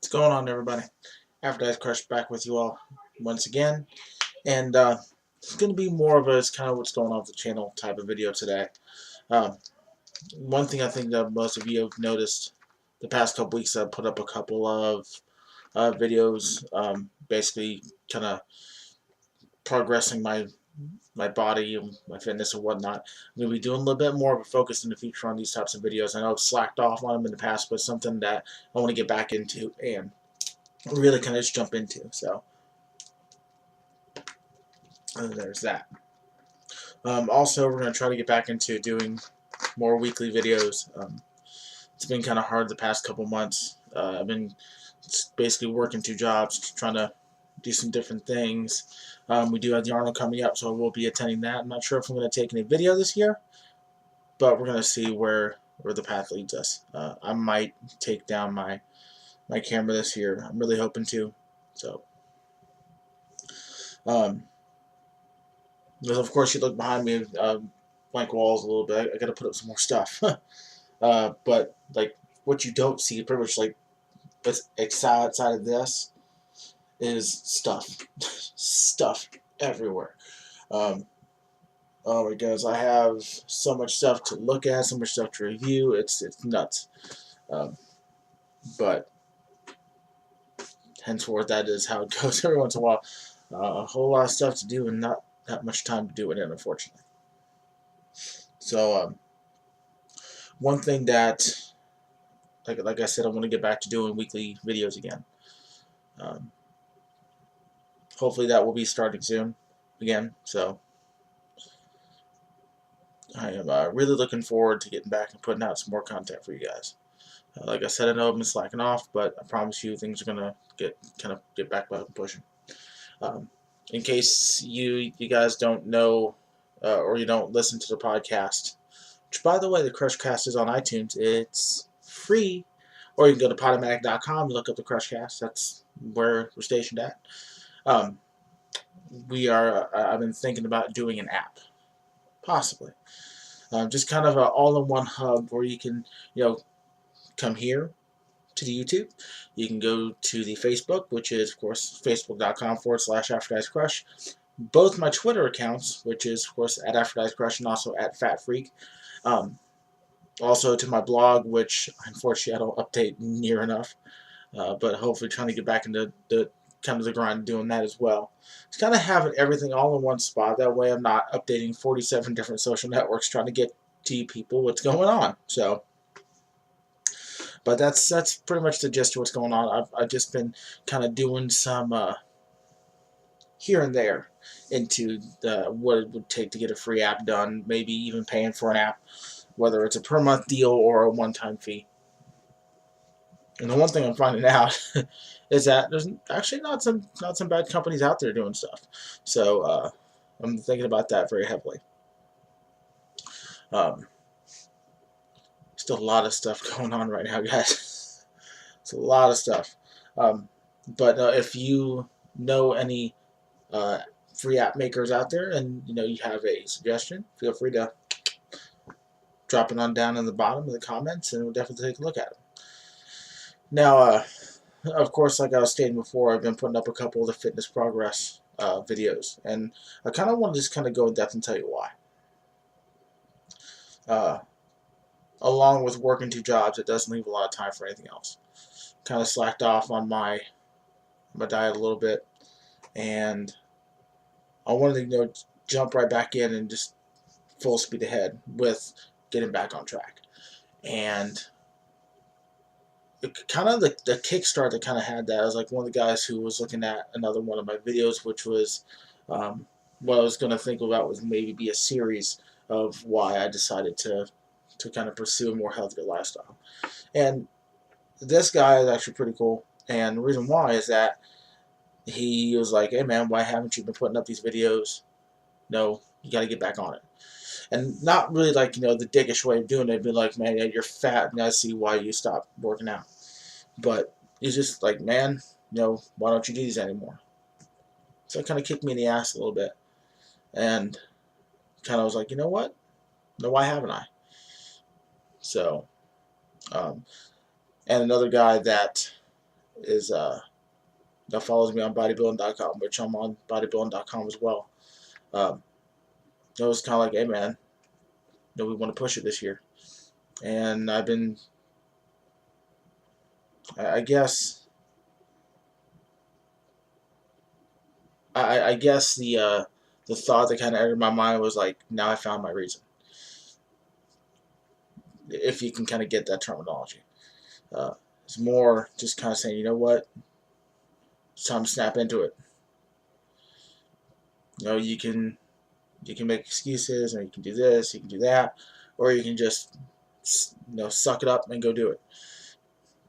What's going on, everybody? AphroditesCrush back with you all once again, and it's going to be more of a kind of what's going on with the channel type of video today. Um, One thing I think that most of you have noticed the past couple weeks, I've put up a couple of videos, basically kind of progressing my body and my fitness and whatnot. I'm going to be doing a little bit more of a focus in the future on these types of videos. I know I've slacked off on them in the past, but it's something that I want to get back into and really kind of just jump into. So there's that. Also, we're going to try to get back into doing more weekly videos. It's been kind of hard the past couple months. I've been basically working 2 jobs, trying to do some different things. We do have the Arnold coming up, so we'll be attending that. I'm not sure if I'm going to take any video this year, but we're going to see where the path leads us. I might take down my camera this year. I'm really hoping to. So, of course, you look behind me, blank walls a little bit. I got to put up some more stuff. But like what you don't see, pretty much like what's outside of this is stuff, stuff everywhere. Oh my goodness, I have so much stuff to look at, so much stuff to review. It's nuts. But henceforth, that is how it goes. Every once in a while, a whole lot of stuff to do and not that much time to do it in, unfortunately. So one thing that, like I said, I want to get back to doing weekly videos again. Hopefully that will be starting soon again. So I am really looking forward to getting back and putting out some more content for you guys. Like I said, I know I've been slacking off, but I promise you things are gonna get back up and pushing. In case you guys don't know or you don't listen to the podcast, which, by the way, the CrushCast is on iTunes. It's free. Or you can go to Podomatic.com and look up the CrushCast. That's where we're stationed at. I've been thinking about doing an app. Possibly. Just kind of an all-in-one hub where you can, come here to the YouTube. You can go to the Facebook, which is, of course, facebook.com/AphroditesCrush. Both my Twitter accounts, which is, of course, at AphroditesCrush and also at FatFreak. Also to my blog, which unfortunately I don't update near enough, but hopefully trying to get back into the grind of doing that as well. It's kind of having everything all in one spot. That way I'm not updating 47 different social networks trying to get to you people what's going on. So, but that's pretty much the gist of what's going on. I've just been kind of doing some here and there into what it would take to get a free app done, maybe even paying for an app, whether it's a per month deal or a one-time fee. And the one thing I'm finding out is that there's actually not some bad companies out there doing stuff. So I'm thinking about that very heavily. Still a lot of stuff going on right now, guys. It's a lot of stuff. But if you know any free app makers out there and you have a suggestion, feel free to drop it on down in the bottom of the comments and we'll definitely take a look at it. Now, of course, like I was stating before, I've been putting up a couple of the fitness progress videos, and I kind of want to just kind of go in depth and tell you why. Along with working 2 jobs, it doesn't leave a lot of time for anything else. Kind of slacked off on my diet a little bit, and I wanted to jump right back in and just full speed ahead with getting back on track. And kind of the kickstart that kind of had that, I was like one of the guys who was looking at another one of my videos, which was what I was going to think about was maybe be a series of why I decided to kind of pursue a more healthier lifestyle. And this guy is actually pretty cool, and the reason why is that he was like, hey man, why haven't you been putting up these videos? No, you got to get back on it. And not really like, the dickish way of doing it, be like, man, you're fat and I see why you stopped working out. But he's just like, man, why don't you do these anymore? So it kind of kicked me in the ass a little bit. And kind of was like, you know what? No, why haven't I? So, and another guy that is that follows me on bodybuilding.com, which I'm on bodybuilding.com as well. It was kind of like, hey man, we want to push it this year, and I've been, I guess, I guess the thought that kind of entered my mind was like, now I found my reason. If you can kind of get that terminology, it's more just kind of saying, you know what, it's time to snap into it. You can make excuses, or you can do this, you can do that, or you can just suck it up and go do it.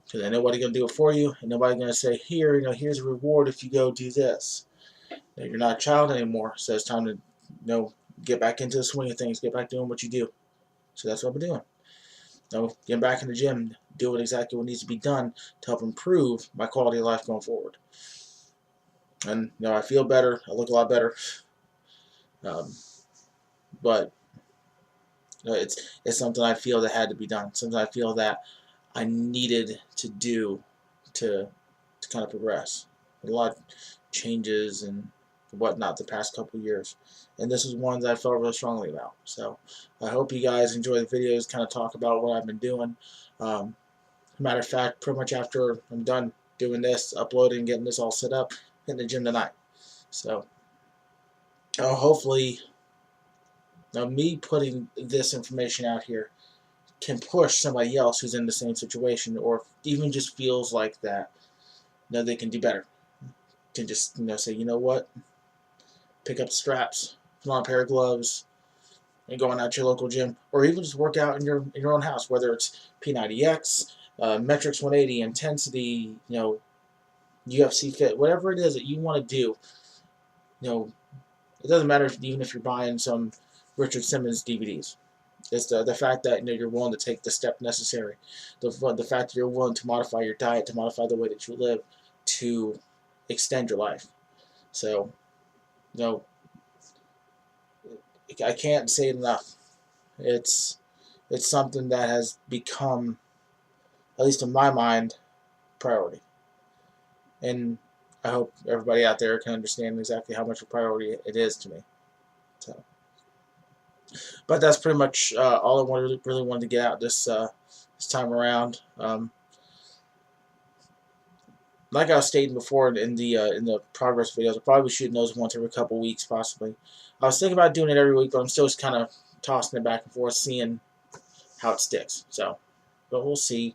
Because ain't nobody gonna do it for you, and nobody gonna say, here, here's a reward if you go do this. You're not a child anymore, so it's time to get back into the swing of things, get back doing what you do. So that's what I'm doing. Getting back in the gym, doing exactly what needs to be done to help improve my quality of life going forward. And I feel better, I look a lot better. But it's something I feel that had to be done. Something I feel that I needed to do to kind of progress. A lot of changes and whatnot the past couple years, and this is one that I felt really strongly about. So I hope you guys enjoy the videos, kind of talk about what I've been doing. Matter of fact, pretty much after I'm done doing this, uploading, getting this all set up, hitting the gym tonight. So hopefully me putting this information out here can push somebody else who's in the same situation, or even just feels like that they can do better. Can just say, you know what, pick up the straps, put on a pair of gloves, and going out to your local gym, or even just work out in your own house, whether it's P90X, Metrics 180, Intensity, UFC Fit, whatever it is that you want to do. It doesn't matter even if you're buying some Richard Simmons DVDs. It's the fact that you're willing to take the step necessary, the fact that you're willing to modify your diet, to modify the way that you live, to extend your life. So, I can't say it enough. It's something that has become, at least in my mind, priority. And I hope everybody out there can understand exactly how much of a priority it is to me. So, but that's pretty much all I really wanted to get out this time around. Like I was stating before in the progress videos, I'll probably be shooting those once every couple weeks, possibly. I was thinking about doing it every week, but I'm still just kind of tossing it back and forth, seeing how it sticks. So, but we'll see.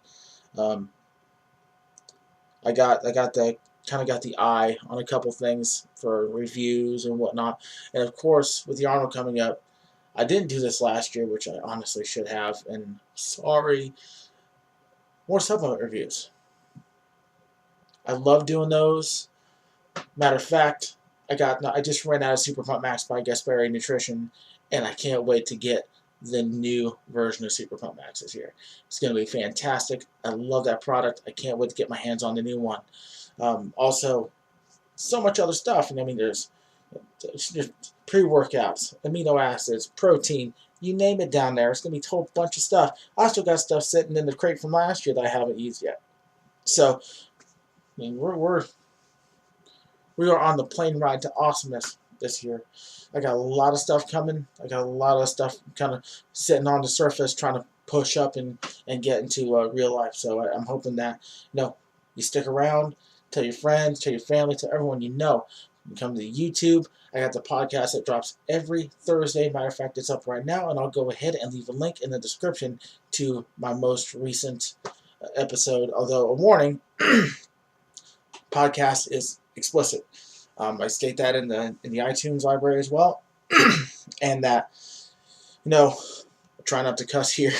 I got the eye on a couple things for reviews and whatnot, and of course with the Arnold coming up, I didn't do this last year, which I honestly should have. And sorry, more supplement reviews. I love doing those. Matter of fact, I just ran out of Super Pump Max by Gaspari Nutrition, and I can't wait to get the new version of Super Pump Max this year. It's going to be fantastic. I love that product. I can't wait to get my hands on the new one. Also, so much other stuff. And I mean, there's pre-workouts, amino acids, protein, you name it down there. It's going to be a whole bunch of stuff. I still got stuff sitting in the crate from last year that I haven't used yet. So, I mean, we are on the plane ride to awesomeness this year. I got a lot of stuff coming. I got a lot of stuff kind of sitting on the surface, trying to push up and get into real life. So I'm hoping that you stick around. Tell your friends, tell your family, tell everyone you know. You come to YouTube. I got the podcast that drops every Thursday. Matter of fact, it's up right now, and I'll go ahead and leave a link in the description to my most recent episode. Although a warning, podcast is explicit. I state that in the iTunes library as well, and that try not to cuss here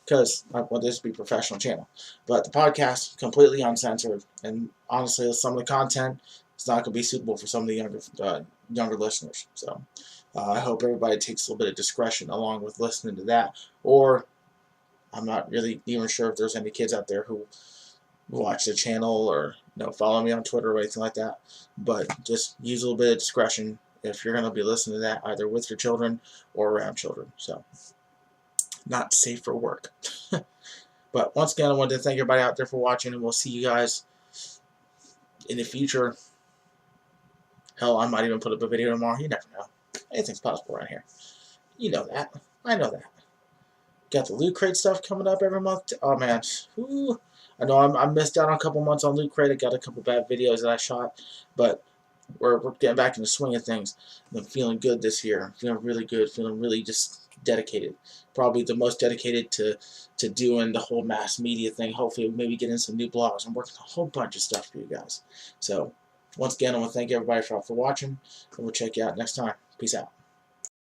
because I want this to be a professional channel. But the podcast completely uncensored, and honestly, some of the content is not going to be suitable for some of the younger listeners. So I hope everybody takes a little bit of discretion along with listening to that. Or I'm not really even sure if there's any kids out there who watch the channel or follow me on Twitter or anything like that. But just use a little bit of discretion if you're going to be listening to that, either with your children or around children. So, not safe for work. But once again, I wanted to thank everybody out there for watching, and we'll see you guys in the future, hell, I might even put up a video tomorrow. You never know. Anything's possible around here. You know that. I know that. Got the Loot Crate stuff coming up every month. Oh, man. Ooh. I know I missed out on a couple months on Loot Crate. I got a couple bad videos that I shot. But we're getting back in the swing of things. I'm feeling good this year. I'm feeling really good. Feeling really just dedicated. Probably the most dedicated to doing the whole mass media thing. Hopefully, maybe getting some new blogs. I'm working a whole bunch of stuff for you guys. So, once again, I want to thank everybody for watching. And we'll check you out next time. Peace out.